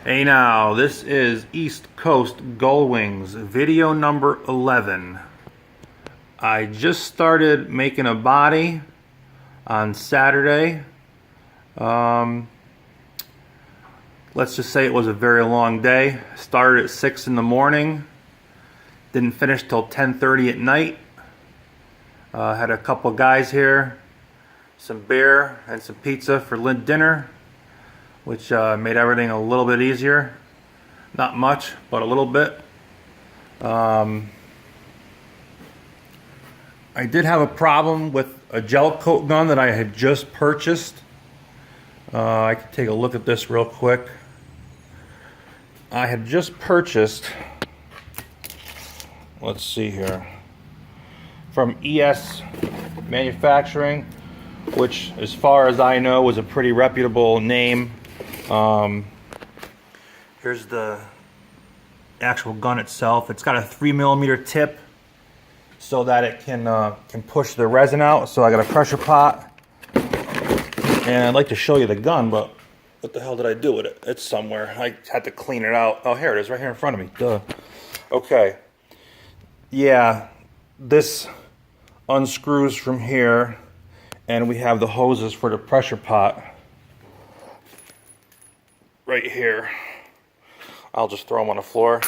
Hey now, this is East Coast Gullwings, video number 11. I just started making a body on Saturday. Let's just say it was a very long day. Started at 6 in the morning, didn't finish till 10:30 at night. Had a couple guys here, some beer and some pizza for dinner, which made everything a little bit easier. Not much, but a little bit. I did have a problem with a gel coat gun that I had just purchased. I can take a look at this real quick. I had just purchased, let's see here, from ES Manufacturing, which as far as I know was a pretty reputable name. Here's the actual gun itself. It's got a 3mm tip so that it can push the resin out. So I got a pressure pot, and I'd like to show you the gun, but what the hell did I do with it? It's somewhere. I had to clean it out. Oh, here it is, right here in front of me. Duh. Okay. Yeah, this unscrews from here, and we have the hoses for the pressure pot right here. I'll just throw them on the floor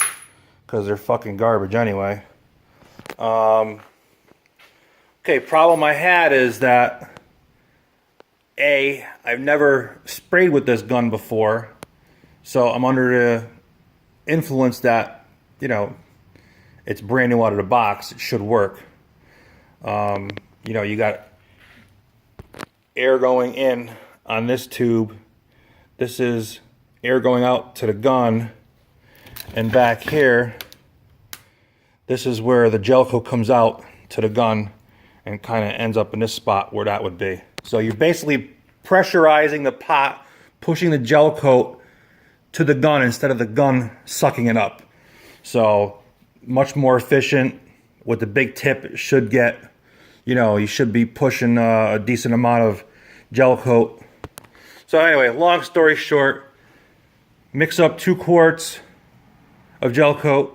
because they're fucking garbage anyway. Okay, problem I had is that I've never sprayed with this gun before, so I'm under the influence that, you know, it's brand new out of the box. It should work. You know, you got air going in on this tube. This is air going out to the gun, and back here, this is where the gel coat comes out to the gun and kind of ends up in this spot where that would be. So you're basically pressurizing the pot, pushing the gel coat to the gun instead of the gun sucking it up. So much more efficient. With the big tip, it should get, you know, you should be pushing a decent amount of gel coat. So anyway, long story short, mix up 2 quarts of gel coat.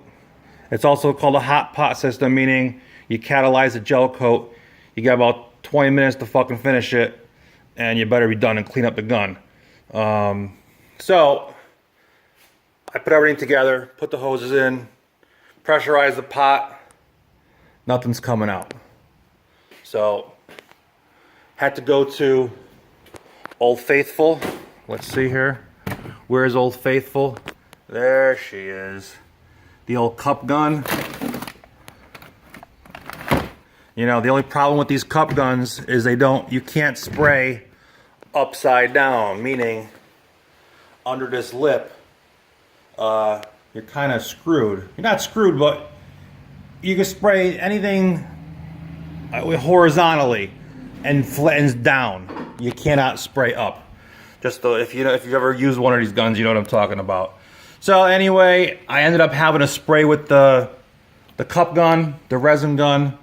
It's also called a hot pot system, meaning you catalyze the gel coat. You got about 20 minutes to fucking finish it, and you better be done and clean up the gun. So I put everything together, put the hoses in, pressurize the pot. Nothing's coming out. So had to go to Old Faithful. Let's see here. Where's Old Faithful? There she is. The old cup gun. You know, the only problem with these cup guns is you can't spray upside down, meaning under this lip, you're kind of screwed. You're not screwed, but you can spray anything horizontally and flattens down. You cannot spray up. Just if you've ever used one of these guns, you know what I'm talking about. So anyway, I ended up having to spray with the cup gun, the resin gun,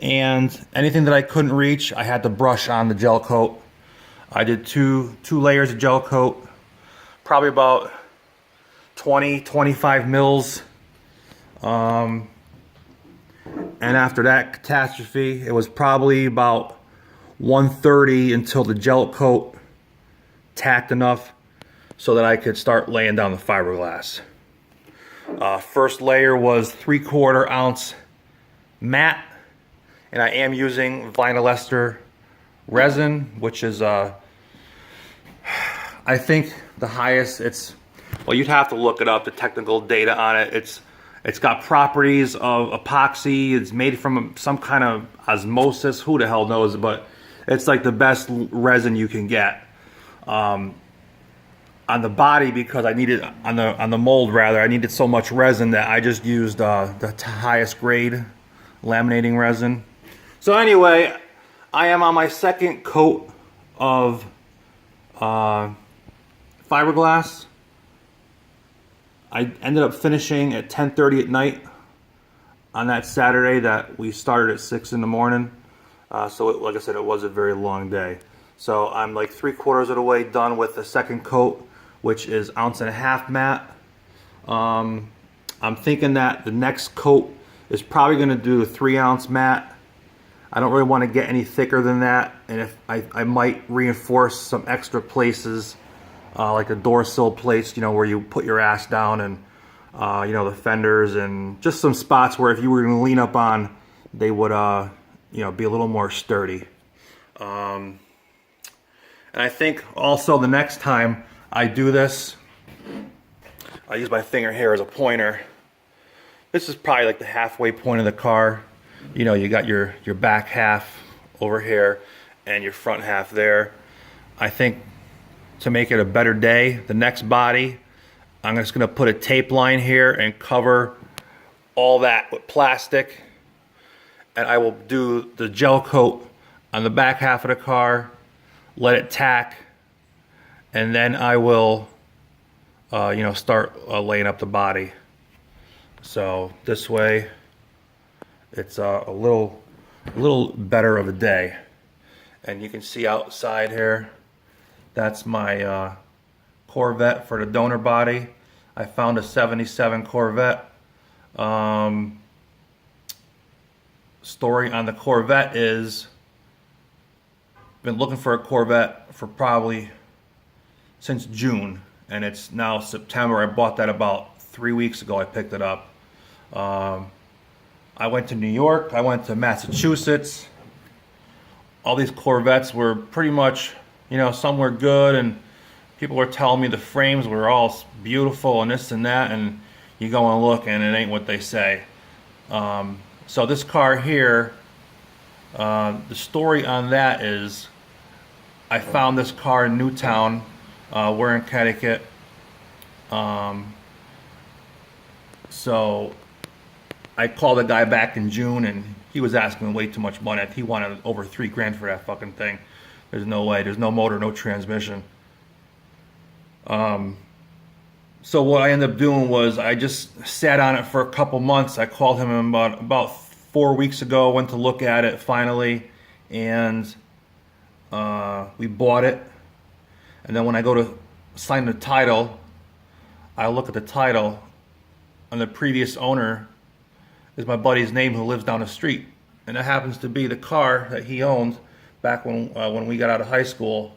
and anything that I couldn't reach, I had to brush on the gel coat. I did two layers of gel coat, probably about 20-25 mils. And after that catastrophe, it was probably about 1:30 until the gel coat tacked enough so that I could start laying down the fiberglass. First layer was 3/4 ounce matte, and I am using vinyl ester resin, which is I think the highest. Well, you'd have to look it up, the technical data on it. It's got properties of epoxy. It's made from some kind of osmosis. Who the hell knows? But it's like the best resin you can get. On the body, because I needed on the mold rather, I needed so much resin that I just used the highest grade laminating resin. So anyway, I am on my second coat of fiberglass. I ended up finishing at 10:30 at night on that Saturday that we started at 6 in the morning. So like I said, it was a very long day. So I'm like 3/4 of the way done with the second coat, which is 1.5 ounce matte. I'm thinking that the next coat is probably going to do a 3 ounce matte. I don't really want to get any thicker than that, and if I might reinforce some extra places, like the door sill place, you know, where you put your ass down, and you know, the fenders, and just some spots where if you were going to lean up on, they would you know, be a little more sturdy. And I think also the next time I do this, I use my finger here as a pointer. This is probably like the halfway point of the car. You know, you got your back half over here and your front half there. I think to make it a better day, the next body, I'm just going to put a tape line here and cover all that with plastic. And I will do the gel coat on the back half of the car, let it tack, and then I will you know, start laying up the body. So this way it's a little better of a day. And you can see outside here, that's my Corvette for the donor body. I found a 77 Corvette. Story on the Corvette is, been looking for a Corvette for probably since June, and it's now September. I bought that about 3 weeks ago. I picked it up. I went to New York, I went to Massachusetts. All these Corvettes were pretty much, you know, some were good, and people were telling me the frames were all beautiful and this and that, and you go and look and it ain't what they say. So this car here, the story on that is, I found this car in Newtown. We're in Connecticut. So I called a guy back in June, and he was asking way too much money. He wanted over $3 grand for that fucking thing. There's no way. There's no motor, no transmission. So what I ended up doing was I just sat on it for a couple months. I called him about 4 weeks ago, went to look at it finally, and we bought it. And then when I go to sign the title, I look at the title, and the previous owner is my buddy's name who lives down the street. And it happens to be the car that he owned back when we got out of high school.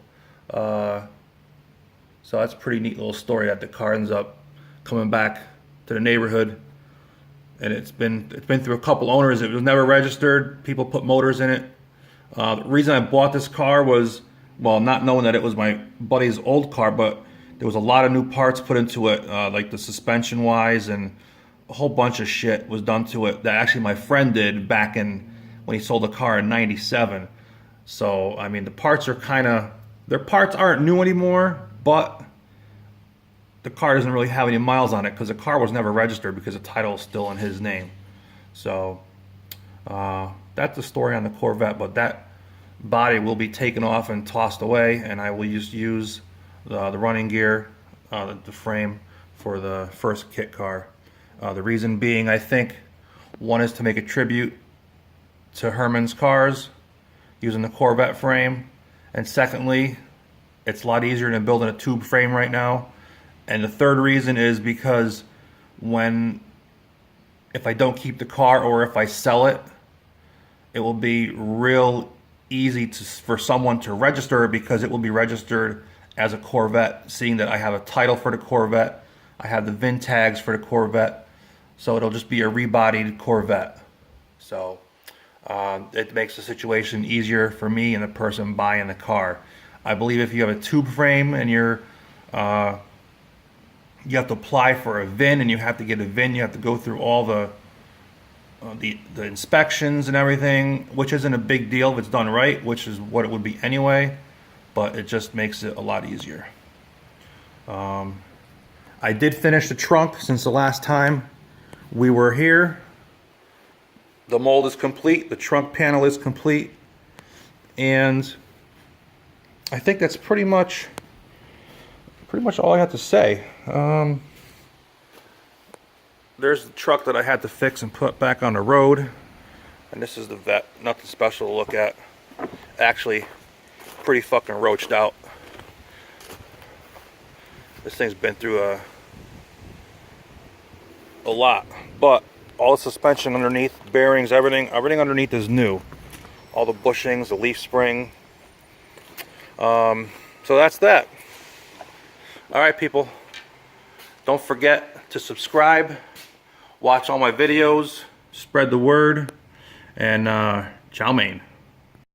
So that's a pretty neat little story that the car ends up coming back to the neighborhood. And it's been through a couple owners. It was never registered. People put motors in it. The reason I bought this car was, well, not knowing that it was my buddy's old car, but there was a lot of new parts put into it, like the suspension wise, and a whole bunch of shit was done to it that actually my friend did back in when he sold the car in '97. So I mean, the parts are their parts aren't new anymore, but the car doesn't really have any miles on it because the car was never registered because the title is still in his name. So that's the story on the Corvette, but that body will be taken off and tossed away, and I will just use the running gear, the frame, for the first kit car. The reason being, I think, one is to make a tribute to Herman's cars using the Corvette frame, and secondly, it's a lot easier than building a tube frame right now. And the third reason is because if I don't keep the car or if I sell it, it will be real easy for someone to register it, because it will be registered as a Corvette, seeing that I have a title for the Corvette, I have the VIN tags for the Corvette, so it'll just be a rebodied Corvette. So it makes the situation easier for me and the person buying the car. I believe if you have a tube frame and you have to apply for a VIN, and you have to get a VIN, you have to go through all the inspections and everything, which isn't a big deal if it's done right, which is what it would be anyway, but it just makes it a lot easier. I did finish the trunk since the last time we were here. The mold is complete, the trunk panel is complete, and I think that's pretty much all I have to say. There's the truck that I had to fix and put back on the road, and this is the Vette. Nothing special to look at. Actually, pretty fucking roached out. This thing's been through a lot, but all the suspension underneath, bearings, everything underneath is new. All the bushings, the leaf spring. So that's that. All right, people. Don't forget to subscribe, watch all my videos, spread the word, and ciao, mein.